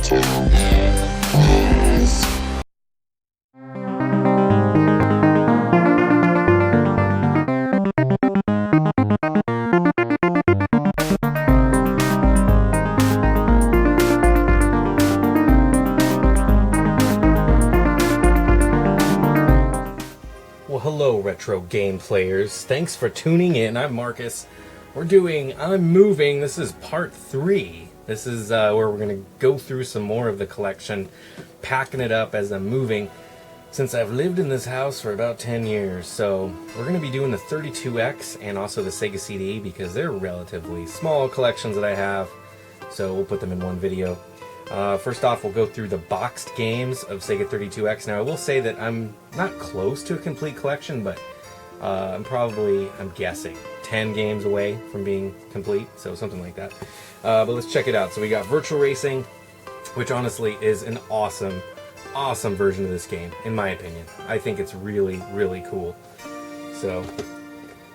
Well, hello, retro game players. Thanks for tuning in. I'm Marcus. I'm moving. This is part 3. This is where we're going to go through some more of the collection, packing it up as I'm moving, since I've lived in this house for about 10 years. So we're going to be doing the 32X and also the SEGA CD because they're relatively small collections that I have. So we'll put them in one video. First off, we'll go through the boxed games of SEGA 32X. Now, I will say that I'm not close to a complete collection, but I'm guessing 10 games away from being complete, so something like that. But let's check it out. So we got Virtual Racing, which honestly is an awesome version of this game, in my opinion. I think it's really, really cool. So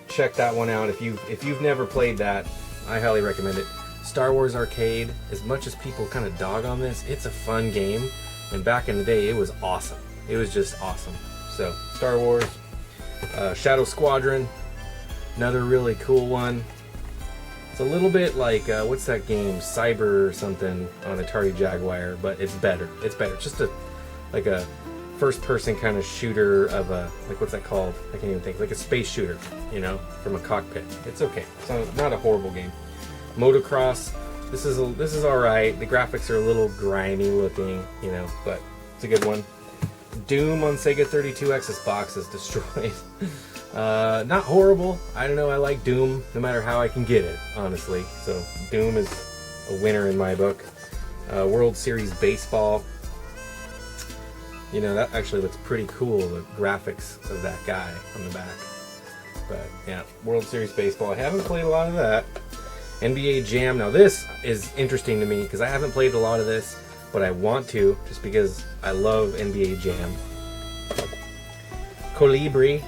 check that one out. If you've never played that, I highly recommend it. Star Wars Arcade, as much as people kind of dog on this, it's a fun game, and back in the day it was awesome. It was just awesome. So Star Wars, Shadow Squadron, another really cool one. It's a little bit like what's that game, Cyber or something on Atari Jaguar, but it's better. It's just a first-person kind of shooter of a, like, what's that called? I can't even think. Like a space shooter, you know, from a cockpit. It's okay. It's not a horrible game. Motocross, this is all right. The graphics are a little grimy looking, you know, but it's a good one. Doom on SEGA 32X. This box is destroyed. Not horrible. I don't know. I like Doom no matter how I can get it, honestly. So Doom is a winner in my book. World Series Baseball. You know, that actually looks pretty cool. The graphics of that guy on the back. But yeah, World Series Baseball. I haven't played a lot of that. NBA Jam. Now this is interesting to me because I haven't played a lot of this, but I want to just because I love NBA Jam. Colibri,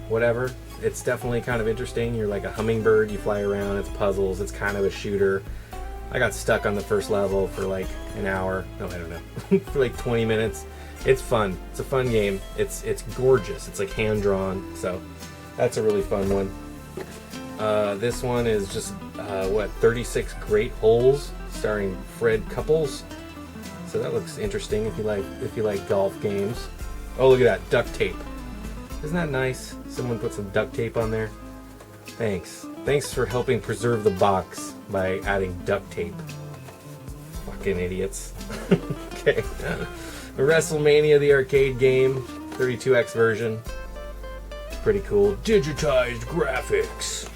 whatever. It's definitely kind of interesting. You're like a hummingbird, you fly around, it's puzzles, it's kind of a shooter. I got stuck on the first level for like an hour. No, I don't know. For like 20 minutes. It's fun. It's a fun game. It's gorgeous. It's like hand drawn. So that's a really fun one. This one is just 36 Great Holes, starring Fred Couples. So that looks interesting if you like golf games. Oh, look at that, duct tape. Isn't that nice? Someone put some duct tape on there. Thanks for helping preserve the box by adding duct tape. Fucking idiots. Okay. WrestleMania, the arcade game, 32X version. Pretty cool. Digitized graphics.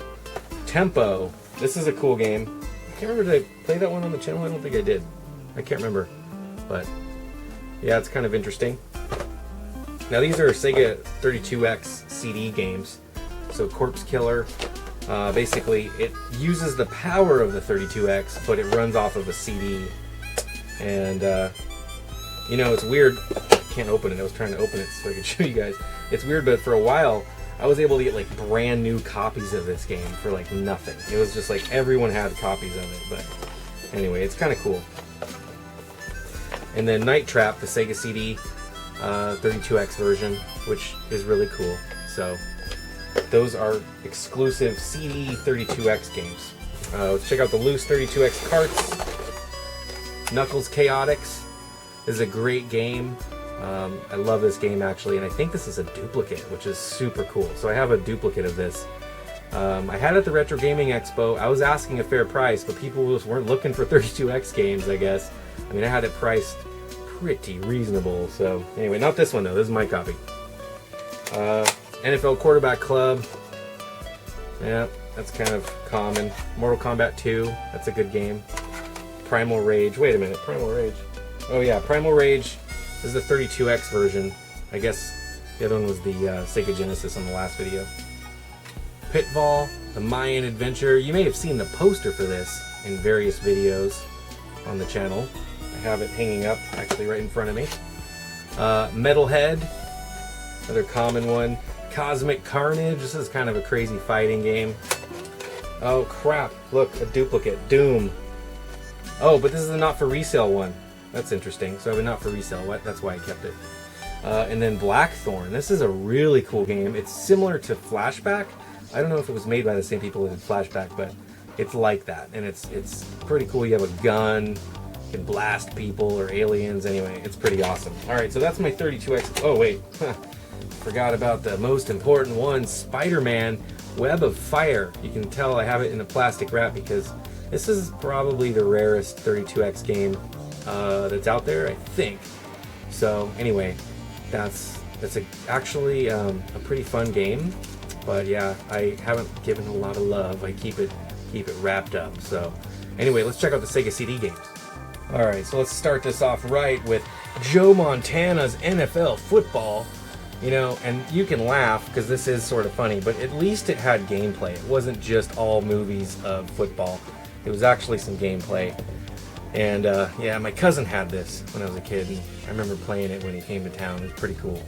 Tempo. This is a cool game. I can't remember, did I play that one on the channel? I don't think I did. I can't remember. But yeah, it's kind of interesting. Now these are SEGA 32X CD games. So Corpse Killer, basically it uses the power of the 32X, but it runs off of a CD. And you know, it's weird. I can't open it. I was trying to open it so I could show you guys. It's weird, but for a while I was able to get like brand new copies of this game for like nothing. It was just like everyone had copies of it, but anyway, it's kind of cool. And then Night Trap, the SEGA CD 32X version, which is really cool. So those are exclusive CD 32X games. Let's check out the loose 32X carts. Knuckles Chaotix is a great game. I love this game actually, and I think this is a duplicate, which is super cool. So I have a duplicate of this. I had it at the Retro Gaming Expo. I was asking a fair price, but people just weren't looking for 32X games, I guess. I mean, I had it priced pretty reasonable. So anyway, not this one though. This is my copy. NFL Quarterback Club. Yeah, that's kind of common. Mortal Kombat 2. That's a good game. Primal Rage. Wait a minute. Primal Rage. Oh yeah, Primal Rage. This is the 32X version. I guess the other one was the Sega Genesis on the last video. Pitfall, the Mayan Adventure. You may have seen the poster for this in various videos on the channel. I have it hanging up actually right in front of me. Metalhead, another common one. Cosmic Carnage. This is kind of a crazy fighting game. Oh crap, look, a duplicate. Doom. Oh, but this is a not for resale one. That's interesting. So I have a not for resale. That's why I kept it. And then Blackthorn. This is a really cool game. It's similar to Flashback. I don't know if it was made by the same people that did Flashback, but it's like that. And it's pretty cool. You have a gun, you can blast people or aliens. Anyway, it's pretty awesome. All right, so that's my 32X. Oh, wait. Forgot about the most important one, Spider-Man Web of Fire. You can tell I have it in a plastic wrap because this is probably the rarest 32X game that's out there, I think. So anyway, that's actually a pretty fun game. But yeah, I haven't given a lot of love. I keep it wrapped up. So anyway, let's check out the Sega CD games. All right, so let's start this off right with Joe Montana's NFL Football. You know, and you can laugh because this is sort of funny, but at least it had gameplay. It wasn't just all movies of football. It was actually some gameplay. And yeah, my cousin had this when I was a kid, and I remember playing it when he came to town. It was pretty cool.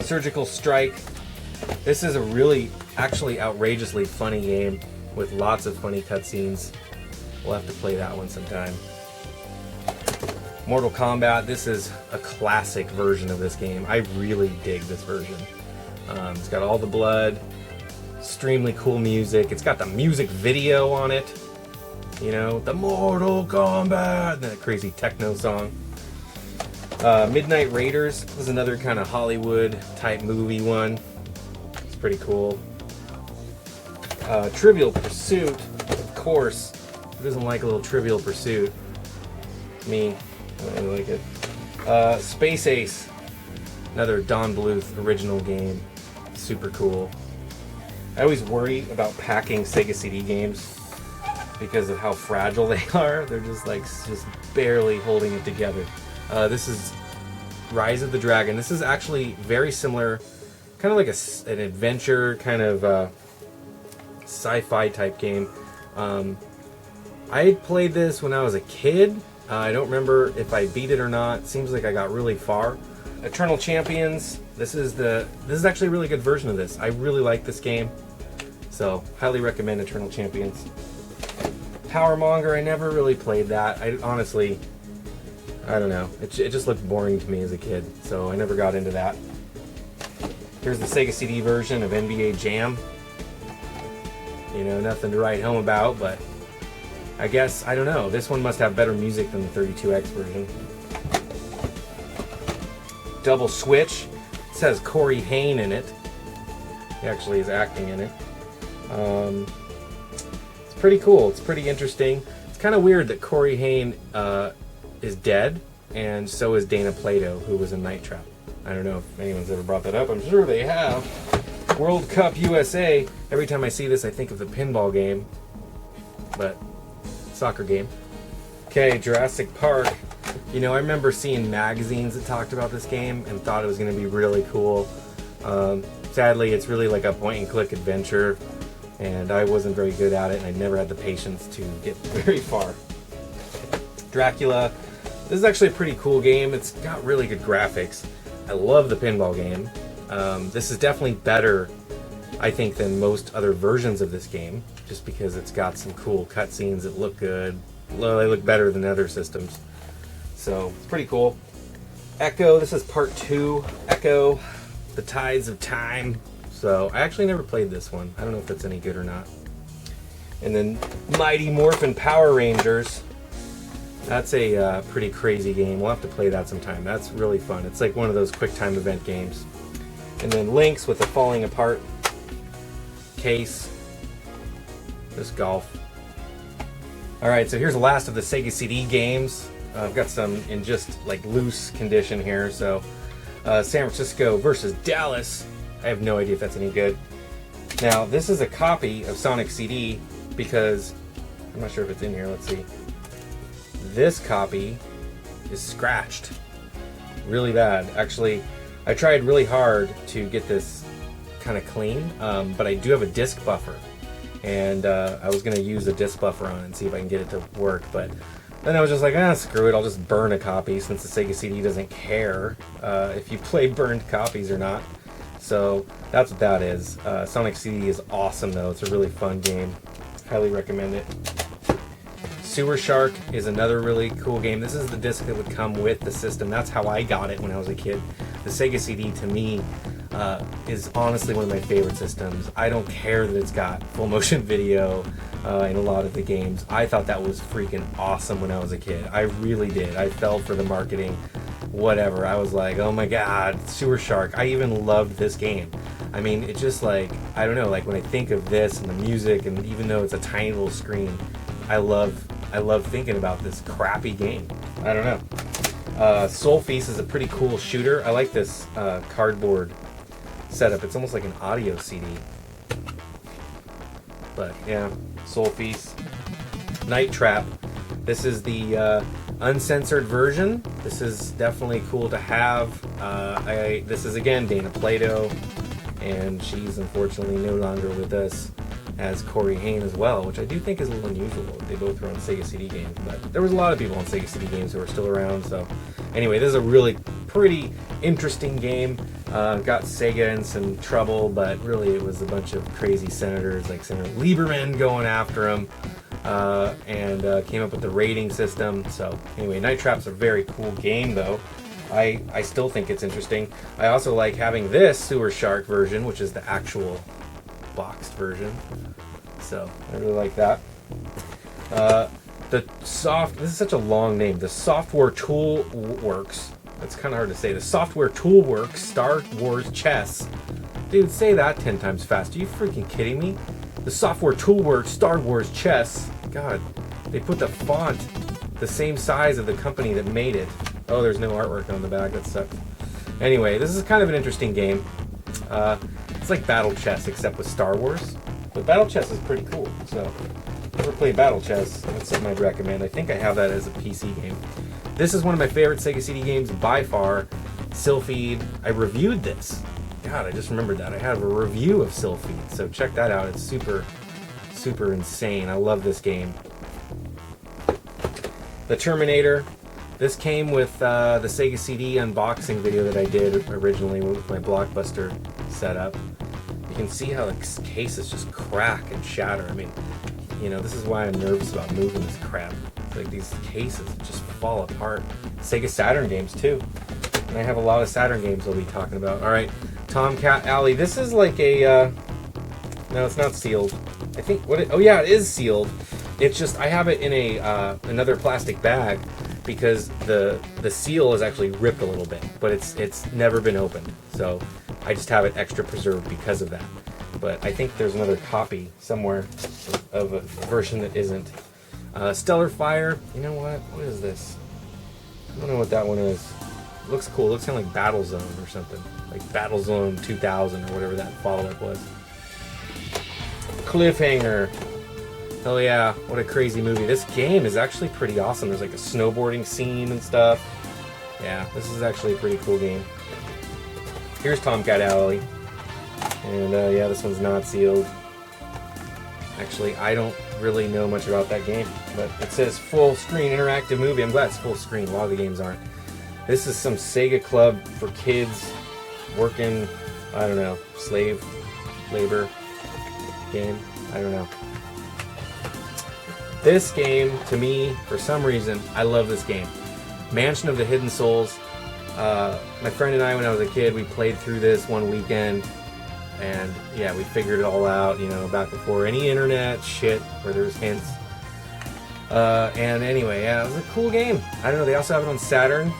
Surgical Strike. This is a really, actually outrageously funny game with lots of funny cutscenes. We'll have to play that one sometime. Mortal Kombat. This is a classic version of this game. I really dig this version. It's got all the blood, extremely cool music. It's got the music video on it. You know, the Mortal Kombat, and that crazy techno song. Midnight Raiders. This is another kind of Hollywood type movie one. It's pretty cool. Trivial Pursuit. Of course, who doesn't like a little Trivial Pursuit? Me. I like it. Space Ace, another Don Bluth original game. Super cool. I always worry about packing Sega CD games because of how fragile they are. They're just barely holding it together. This is Rise of the Dragon. This is actually very similar, kind of like an adventure, kind of sci-fi type game. I played this when I was a kid. I don't remember if I beat it or not. Seems like I got really far. Eternal Champions. This is actually a really good version of this. I really like this game. So, highly recommend Eternal Champions. Power Monger, I never really played that. I don't know. It just looked boring to me as a kid, so I never got into that. Here's the Sega CD version of NBA Jam. You know, nothing to write home about, but I guess, I don't know, this one must have better music than the 32X version. Double Switch. It says Corey Haim in it. He actually is acting in it. It's pretty cool. It's pretty interesting. It's kind of weird that Corey Haim is dead, and so is Dana Plato, who was in Night Trap. I don't know if anyone's ever brought that up. I'm sure they have. World Cup USA. Every time I see this, I think of the pinball game. But soccer game. Okay, Jurassic Park. You know, I remember seeing magazines that talked about this game and thought it was going to be really cool. Sadly, it's really like a point-and-click adventure, and I wasn't very good at it, and I never had the patience to get very far. Dracula. This is actually a pretty cool game. It's got really good graphics. I love the pinball game. This is definitely better, I think, than most other versions of this game, just because it's got some cool cutscenes that look good. Well, they look better than other systems. So, it's pretty cool. Echo, this is part 2. Echo, The Tides of Time. So, I actually never played this one. I don't know if that's any good or not. And then Mighty Morphin Power Rangers. That's a pretty crazy game. We'll have to play that sometime. That's really fun. It's like one of those quick time event games. And then Lynx with the falling apart case. This golf. Alright, so here's the last of the Sega CD games. I've got some in just like loose condition here. So San Francisco versus Dallas. I have no idea if that's any good. Now, this is a copy of Sonic CD because I'm not sure if it's in here. Let's see. This copy is scratched really bad. Actually, I tried really hard to get this kind of clean, but I do have a disc buffer, and I was going to use a disc buffer on it and see if I can get it to work, but then I was just like, screw it, I'll just burn a copy since the Sega CD doesn't care if you play burned copies or not. So that's what that is. Sonic CD is awesome though. It's a really fun game. Highly recommend it. Sewer Shark is another really cool game. This is the disc that would come with the system. That's how I got it when I was a kid. The Sega CD, to me, is honestly one of my favorite systems. I don't care that it's got full motion video in a lot of the games. I thought that was freaking awesome when I was a kid. I really did. I fell for the marketing, whatever. I was like, oh my god, Sewer Shark. I even loved this game. I mean, it's just like, I don't know, like when I think of this and the music, and even though it's a tiny little screen, I love thinking about this crappy game. I don't know. Soul Feast is a pretty cool shooter. I like this cardboard setup. It's almost like an audio CD. But yeah, Soul Feast. Night Trap. This is the uncensored version. This is definitely cool to have. This is again Dana Plato, and she's unfortunately no longer with us, as Corey Haim as well, which I do think is a little unusual. They both were on Sega CD games, but there was a lot of people on Sega CD games who are still around. So anyway, this is a really pretty interesting game. Got Sega in some trouble, but really it was a bunch of crazy senators like Senator Lieberman going after him, and came up with the rating system. So anyway, Night Trap's a very cool game though. I still think it's interesting. I also like having this Sewer Shark version, which is the actual boxed version. So I really like that. This is such a long name. The Software Tool Works. That's kind of hard to say. The Software Tool Works Star Wars Chess. Dude, say that 10 times fast. Are you freaking kidding me? The Software Tool Works Star Wars Chess. God, they put the font the same size of the company that made it. Oh, there's no artwork on the back. That sucks. Anyway, this is kind of an interesting game. It's like Battle Chess except with Star Wars. But Battle Chess is pretty cool. So, if you ever play Battle Chess, that's something I'd recommend. I think I have that as a PC game. This is one of my favorite Sega CD games by far. Sylpheed. I reviewed this. God, I just remembered that. I have a review of Sylpheed. So check that out. It's super, super insane. I love this game. The Terminator. This came with the Sega CD unboxing video that I did originally with my Blockbuster setup. You can see how the cases just crack and shatter. I mean, you know, this is why I'm nervous about moving this crap. Like, these cases just fall apart. Sega Saturn games too. And I have a lot of Saturn games we'll be talking about. Alright, Tomcat Alley. This is like a, no, it's not sealed. I think, oh yeah, it is sealed. It's just, I have it in a another plastic bag because the seal is actually ripped a little bit, but it's never been opened. So I just have it extra preserved because of that. But I think there's another copy somewhere of a version that isn't. Stellar Fire. You know what? What is this? I don't know what that one is. It looks cool. It looks kind of like Battlezone or something. Like Battlezone 2000 or whatever that follow-up was. Cliffhanger. Oh yeah, what a crazy movie. This game is actually pretty awesome. There's like a snowboarding scene and stuff. Yeah, this is actually a pretty cool game. Here's Tomcat Alley. And yeah, this one's not sealed. Actually, I don't really know much about that game, but it says full screen interactive movie. I'm glad it's full screen. A lot of the games aren't. This is some Sega Club for kids working, I don't know, slave labor game. I don't know. This game, to me, for some reason, I love this game. Mansion of the Hidden Souls. My friend and I, when I was a kid, we played through this one weekend. And yeah, we figured it all out, you know, back before any internet shit where there was hints. And anyway, yeah, it was a cool game. I don't know, they also have it on Saturn,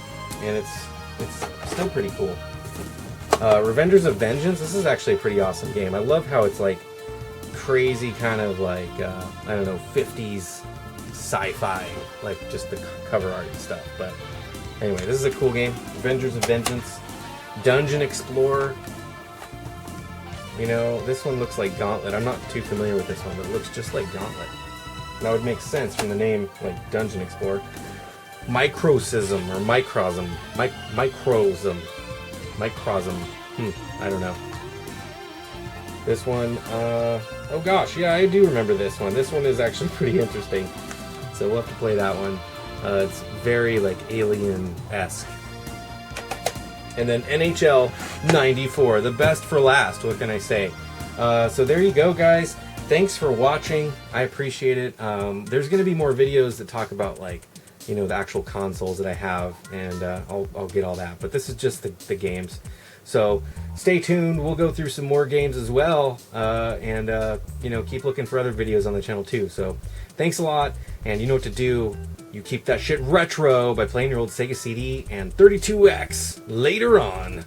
and it's still pretty cool. Revengers of Vengeance. This is actually a pretty awesome game. I love how it's like crazy kind of like, I don't know, 50s sci-fi, like just the cover art and stuff. But anyway, this is a cool game. Revengers of Vengeance. Dungeon Explorer. You know, this one looks like Gauntlet. I'm not too familiar with this one, but it looks just like Gauntlet. That would make sense from the name, like Dungeon Explorer. Microsm or Microsm. Microsm. I don't know. This one, oh gosh, yeah, I do remember this one. This one is actually pretty interesting. So we'll have to play that one. It's very like Alien-esque. And then NHL 94, the best for last, what can I say? So there you go, guys. thanks for watching. I appreciate it. There's going to be more videos that talk about, like, you know, the actual consoles that I have, and I'll get all that. But this is just the games. So stay tuned. We'll go through some more games as well, and you know, keep looking for other videos on the channel too. So thanks a lot, and you know what to do. You keep that shit retro by playing your old Sega CD and 32X later on.